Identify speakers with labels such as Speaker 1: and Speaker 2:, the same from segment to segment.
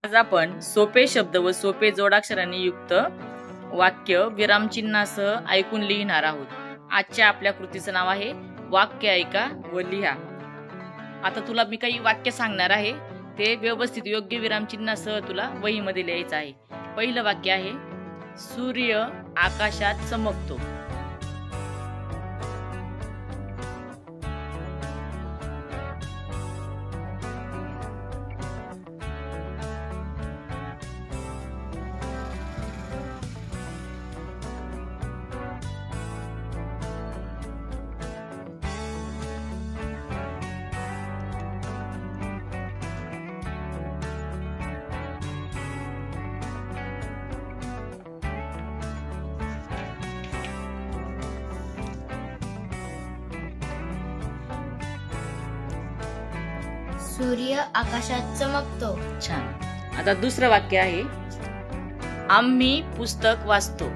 Speaker 1: आज आपण सोपे शब्द व सोपे जोडाक्षरांनी युक्त वाक्य विरामचिन्हासह ऐकून लिहिणार आहोत। आजच्या आपल्या कृतीचं नाव आहे वाक्य ऐका व लिहा। आता तुला मी काही वाक्य सांगणार आहे, ते व्यवस्थित योग्य विरामचिन्हासह तुला वहीमध्ये लिहायचं आहे। पहिलं वाक्य आहे, सूर्य आकाशात चमकतो।
Speaker 2: सूर्य आकाशात चमकतो।
Speaker 1: छान। आता दुसरं वाक्य आहे, आम्ही पुस्तक वाचतो।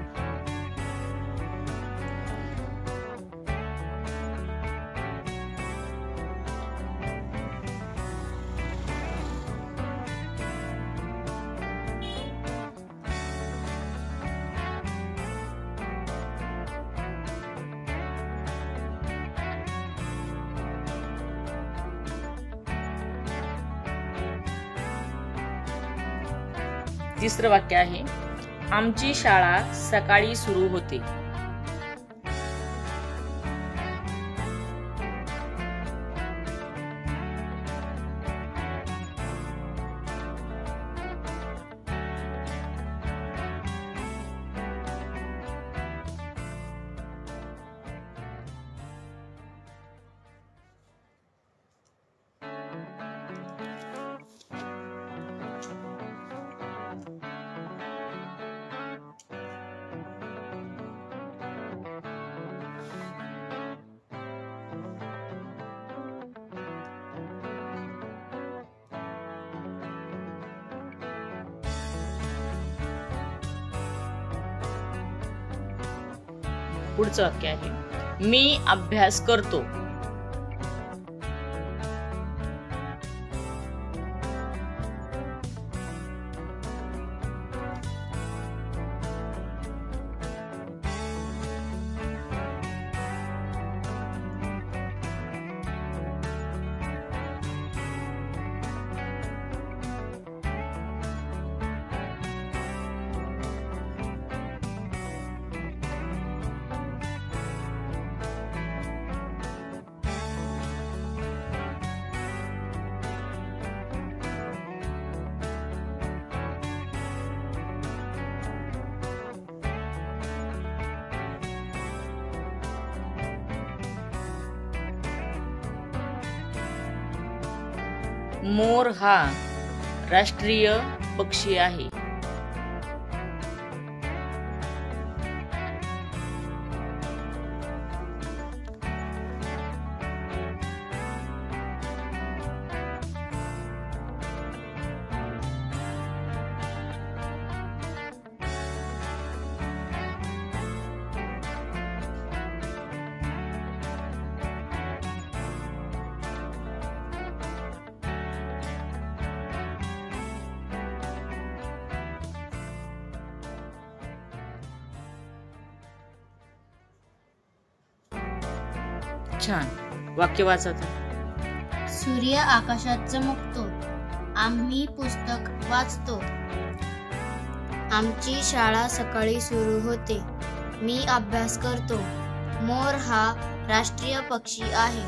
Speaker 1: तिसरं वाक्य आहे, आमची शाळा सकाळी सुरू होते। पुढचं वाक्य आहे, मी अभ्यास करतो। मोर हा राष्ट्रीय पक्षी आहे। छान। वाक्य वाचा।
Speaker 2: सूर्य आकाशात चमकतो। आम्ही पुस्तक वाचतो। आमची शाळा सकाळी सुरू होते। मी अभ्यास करतो। मोर हा राष्ट्रीय पक्षी आहे।